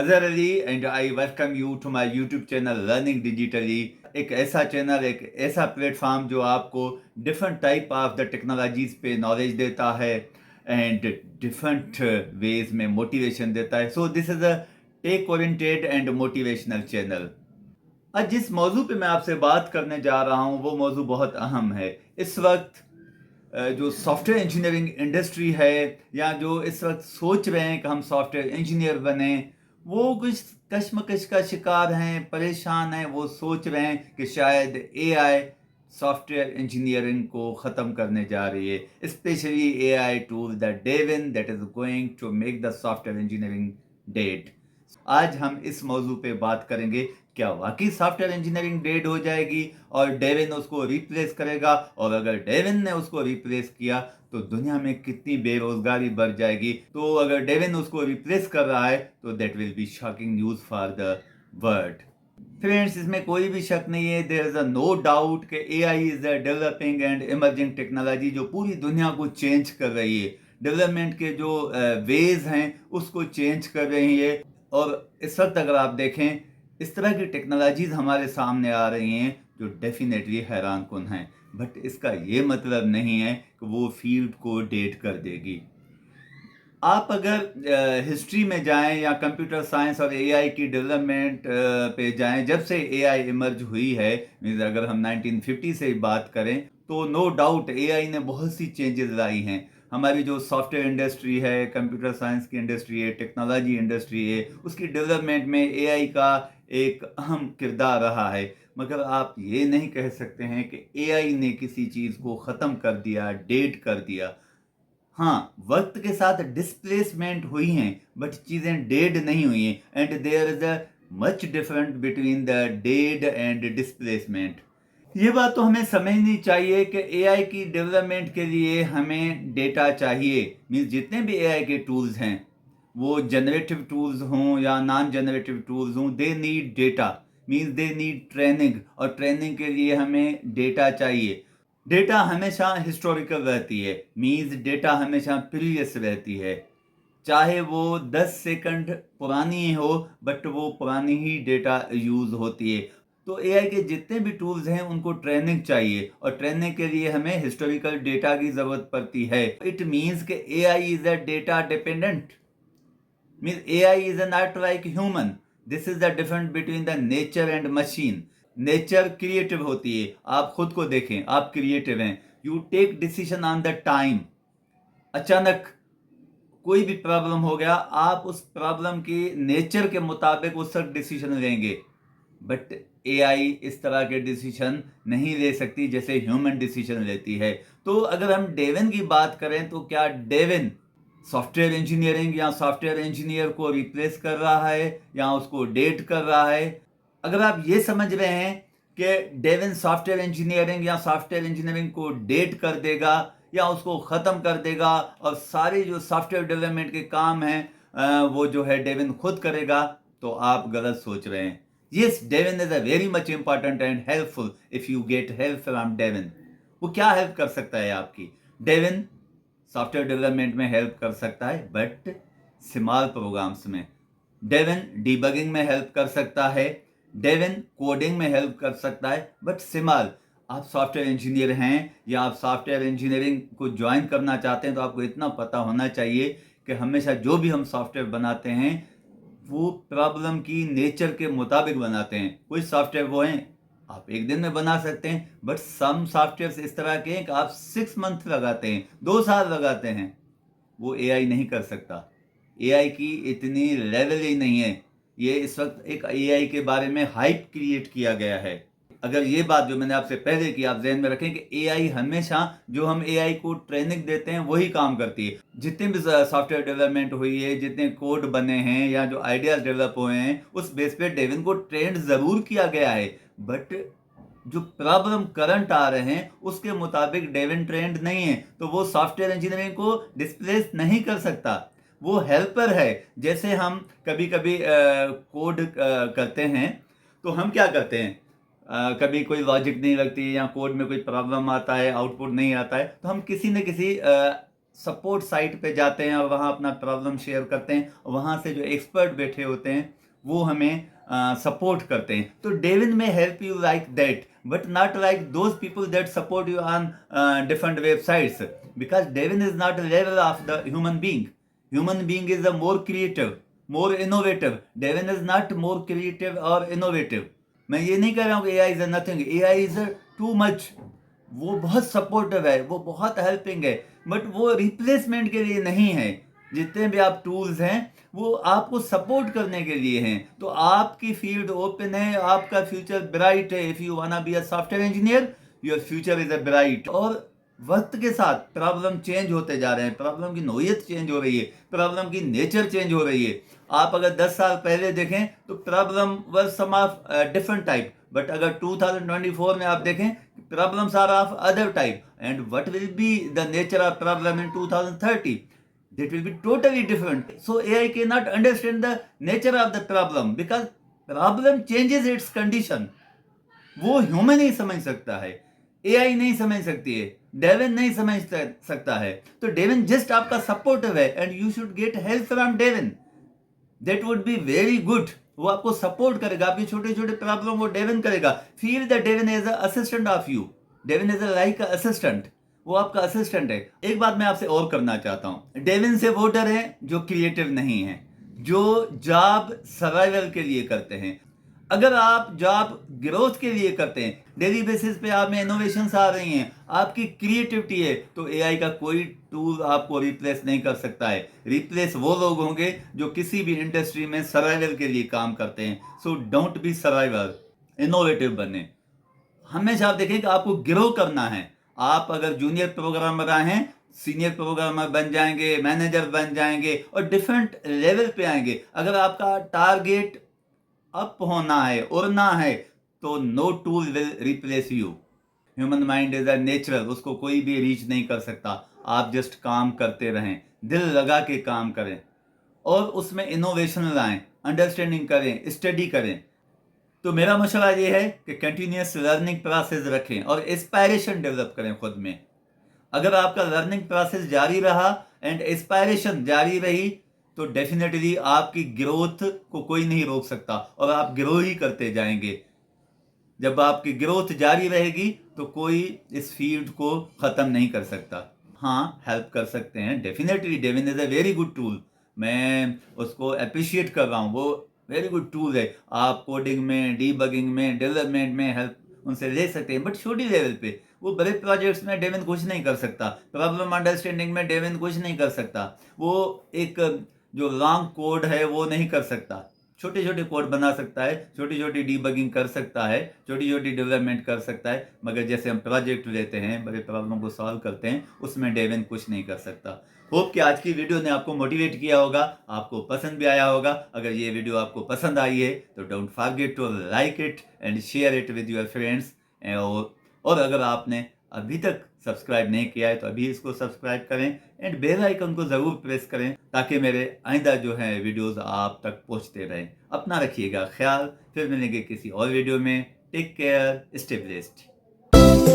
Azhar Ali and I welcome you to my YouTube channel learning digitally. एक ऐसा चैनल, एक ऐसा प्लेटफॉर्म जो आपको different type of the technologies पे नॉलेज देता है एंड डिफरेंट वेज में मोटिवेशन देता है। So this is a tech oriented and motivational channel. आज जिस मौजू पे मैं आपसे बात करने जा रहा हूँ वो मौजू बहुत अहम है। इस वक्त जो सॉफ्टवेयर इंजीनियरिंग इंडस्ट्री है या जो इस वक्त सोच रहे हैं कि हम सॉफ्टवेयर इंजीनियर बने, वो कुछ कश्मकश का शिकार हैं, परेशान हैं। वो सोच रहे हैं कि शायद एआई सॉफ्टवेयर इंजीनियरिंग को ख़त्म करने जा रही है, specially AI tool the Devin that is going to make the software engineering dead. आज हम इस मौजू पे बात करेंगे, क्या वाकई सॉफ्टवेयर इंजीनियरिंग डेड हो जाएगी और डेविन उसको रिप्लेस करेगा, और अगर डेविन ने उसको रिप्लेस किया तो दुनिया में कितनी बेरोजगारी बढ़ जाएगी। तो अगर डेविन उसको रिप्लेस कर रहा है तो that will be shocking news for the world. Friends, इसमें कोई भी शक नहीं है, there is a no doubt कि AI is a developing and emerging technology जो पूरी दुनिया को चेंज कर रही है। डेवलपमेंट के जो वेज हैं उसको चेंज कर रही है। और इस वक्त अगर आप देखें, इस तरह की टेक्नोलॉजीज हमारे सामने आ रही हैं जो डेफिनेटली हैरान कुन हैं। बट इसका ये मतलब नहीं है कि वो फील्ड को डेट कर देगी। आप अगर हिस्ट्री में जाएं या कंप्यूटर साइंस और एआई की डेवलपमेंट पे जाएं, जब से एआई इमर्ज हुई है, मीन्स अगर हम 1950 से बात करें तो नो डाउट एआई ने बहुत सी चेंजेस लाई हैं। हमारी जो सॉफ्टवेयर इंडस्ट्री है, कंप्यूटर साइंस की इंडस्ट्री है, टेक्नोलॉजी इंडस्ट्री है, उसकी डेवलपमेंट में एआई का एक अहम किरदार रहा है। मगर आप ये नहीं कह सकते हैं कि एआई ने किसी चीज़ को ख़त्म कर दिया, डेड कर दिया। हाँ, वक्त के साथ डिस्प्लेसमेंट हुई हैं बट चीजें डेड नहीं हुई हैं, and there is a much different between the dead and displacement. ये बात तो हमें समझनी चाहिए कि एआई की डेवलपमेंट के लिए हमें डेटा चाहिए। मीन्स जितने भी एआई के टूल्स हैं, वो जनरेटिव टूल्स हों या नॉन जनरेटिव टूल्स हों, they need data. Means they need training, और ट्रेनिंग के लिए हमें डेटा चाहिए। डेटा हमेशा हिस्टोरिकल रहती है, मीन्स डेटा हमेशा प्रीवियस रहती है। चाहे वो 10 सेकंड पुरानी हो बट वो पुरानी ही डेटा यूज होती है। तो एआई के जितने भी टूल्स हैं उनको ट्रेनिंग चाहिए, और ट्रेनिंग के लिए हमें हिस्टोरिकल डेटा की जरूरत पड़ती है। इट मीन्स के AI is a data dependent. Means AI is not like human. This is the difference between the nature and machine. Nature creative होती है, आप खुद को देखें, आप क्रिएटिव हैं, you take decision on the time. अचानक कोई भी प्रॉब्लम हो गया, आप उस प्रॉब्लम की नेचर के मुताबिक उस वक्त डिसीजन लेंगे। बट एआई इस तरह के डिसीजन नहीं ले सकती जैसे ह्यूमन डिसीजन लेती है। तो अगर हम डेविन की बात करें तो क्या डेविन सॉफ्टवेयर इंजीनियरिंग या सॉफ्टवेयर इंजीनियर को रिप्लेस कर रहा है या उसको डेट कर रहा है? अगर आप ये समझ रहे हैं कि डेविन सॉफ्टवेयर इंजीनियरिंग या सॉफ्टवेयर इंजीनियरिंग को डेट कर देगा या उसको ख़त्म कर देगा और सारे जो सॉफ्टवेयर डेवलपमेंट के काम हैं वो जो है डेविन खुद करेगा, तो आप गलत सोच रहे हैं। Yes, Devin is a very much important and helpful if you get help from Devin. वो क्या हेल्प कर सकता है आपकी? डेविन सॉफ्टवेयर डेवलपमेंट में हेल्प कर सकता है बट स्मॉल प्रोग्राम्स में। डेविन डीबगिंग में हेल्प कर सकता है, डेविन कोडिंग में हेल्प कर सकता है बट स्मॉल। आप सॉफ्टवेयर इंजीनियर हैं या आप सॉफ्टवेयर इंजीनियरिंग को ज्वाइन करना चाहते हैं तो आपको इतना पता होना चाहिए कि हमेशा जो भी हम सॉफ्टवेयर बनाते हैं वो प्रॉब्लम की नेचर के मुताबिक बनाते हैं। कोई सॉफ्टवेयर वो हैं आप एक दिन में बना सकते हैं, बट सम सॉफ्टवेयर इस तरह के हैं कि आप 6 मंथ लगाते हैं, 2 साल लगाते हैं। वो एआई नहीं कर सकता। एआई की इतनी लेवल ही नहीं है। ये इस वक्त एक एआई के बारे में हाइप क्रिएट किया गया है। अगर ये बात जो मैंने आपसे पहले की आप ध्यान में रखें कि एआई हमेशा जो हम एआई को ट्रेनिंग देते हैं वही काम करती है। जितने भी सॉफ्टवेयर डेवलपमेंट हुई है, जितने कोड बने हैं या जो आइडियाज डेवलप हुए हैं, उस बेस पे डेविन को ट्रेंड जरूर किया गया है, बट जो प्रॉब्लम करंट आ रहे हैं उसके मुताबिक डेविन ट्रेंड नहीं है, तो वो सॉफ्टवेयर इंजीनियरिंग को डिस्प्लेस नहीं कर सकता। वो हेल्पर है। जैसे हम कभी कभी कोड करते हैं तो हम क्या करते हैं, कभी कोई लॉजिक नहीं लगती या कोड में कोई प्रॉब्लम आता है, आउटपुट नहीं आता है, तो हम किसी न किसी सपोर्ट साइट पे जाते हैं और वहाँ अपना प्रॉब्लम शेयर करते हैं, वहाँ से जो एक्सपर्ट बैठे होते हैं वो हमें सपोर्ट करते हैं. तो डेविन में help you like that, but not like those people that support you on different websites, because Devin is not a level of the human being. Human being is a more creative, more innovative. Devin is not more creative or innovative. मैं ये नहीं कह रहा हूँ कि AI is a nothing. AI is a too much. वो बहुत supportive है, वो बहुत हेल्पिंग है, बट वो रिप्लेसमेंट के लिए नहीं है. जितने भी आप टूल्स हैं वो आपको सपोर्ट करने के लिए हैं. तो आपकी फील्ड ओपन है, आपका फ्यूचर ब्राइट है. If you wanna be a software engineer, your future is a bright. और वक्त के साथ प्रॉब्लम चेंज होते जा रहे हैं, प्रॉब्लम की नोयत चेंज हो रही है, प्रॉब्लम की नेचर चेंज हो रही है. आप अगर 10 साल पहले देखें तो problem was some of different type, but अगर 2024 में आप देखें problems are of other type, and what will be the nature of problem in 2030, that will be totally different. So AI cannot understand the nature of the problem because problem changes its condition. वो human ही समझ सकता है, AI नहीं समझ सकती है, Devine नहीं समझ सकता है. तो डेविन जस्ट आपका सपोर्टिव है and you should get help from Devin. That would be very good. वो आपको सपोर्ट करेगा, आपकी छोटे छोटे प्रॉब्लम वो डेविन करेगा. Feel the Devin as a assistant of you. Devin is like assistant, वो आपका असिस्टेंट है. एक बात मैं आपसे और करना चाहता हूं, डेविन से वो डर है जो क्रिएटिव नहीं है, जो जॉब सर्वाइवल के लिए करते हैं. अगर आप जॉब ग्रोथ के लिए करते हैं, डेली बेसिस पे आप में इनोवेशंस आ रही हैं, आपकी क्रिएटिविटी है, तो एआई का कोई टूल आपको रिप्लेस नहीं कर सकता है. रिप्लेस वो लोग होंगे जो किसी भी इंडस्ट्री में सर्वाइवल के लिए काम करते हैं. So don't be survivor, innovative बने. हमेशा आप देखें कि आपको ग्रो करना है. आप अगर जूनियर प्रोग्रामर हैं, सीनियर प्रोग्रामर बन जाएंगे, मैनेजर बन जाएंगे और डिफरेंट लेवल पे आएंगे. अगर आपका टारगेट अप होना है, उड़ना है, तो no tool will replace you. Human mind is a natural, उसको कोई भी रीच नहीं कर सकता. आप जस्ट काम करते रहें, दिल लगा के काम करें और उसमें इनोवेशन लाएं, अंडरस्टैंडिंग करें, स्टडी करें. तो मेरा मशवरा ये है कि कंटिन्यूस लर्निंग प्रोसेस रखें और इंस्पायरेशन डेवलप करें खुद में. अगर आपका लर्निंग प्रोसेस जारी रहा एंड इंस्पायरेशन जारी रही तो डेफिनेटली आपकी ग्रोथ को कोई नहीं रोक सकता और आप ग्रो ही करते जाएंगे. जब आपकी ग्रोथ जारी रहेगी तो कोई इस फील्ड को ख़त्म नहीं कर सकता. हाँ, हेल्प कर सकते हैं definitely. Devin is a very good tool, मैं उसको अप्रिशिएट कर रहा हूँ. वो वेरी गुड टूल है. आप कोडिंग में, डीबगिंग में, डेवलपमेंट में हेल्प उनसे ले सकते हैं, बट छोटी लेवल पे. वो बड़े प्रोजेक्ट्स में डेविन कुछ नहीं कर सकता. प्रॉब्लम अंडरस्टैंडिंग में डेविन कुछ नहीं कर सकता. वो एक जो लॉन्ग कोड है वो नहीं कर सकता. छोटे छोटे कोड बना सकता है, छोटी छोटी डीबगिंग कर सकता है, छोटी छोटी डेवलपमेंट कर सकता है, मगर जैसे हम प्रोजेक्ट लेते हैं, बड़े प्रॉब्लम को सॉल्व करते हैं, उसमें डेविन कुछ नहीं कर सकता. होप कि आज की वीडियो ने आपको मोटिवेट किया होगा, आपको पसंद भी आया होगा. अगर ये वीडियो आपको पसंद आई है तो don't forget to like it and share it with your friends. और अगर आपने अभी तक सब्सक्राइब नहीं किया है तो अभी इसको सब्सक्राइब करें एंड बेल आइकन को ज़रूर प्रेस करें ताकि मेरे आइंदा जो है वीडियोस आप तक पहुंचते रहें. अपना रखिएगा ख्याल, फिर मिलेंगे किसी और वीडियो में. Take care, stay blessed.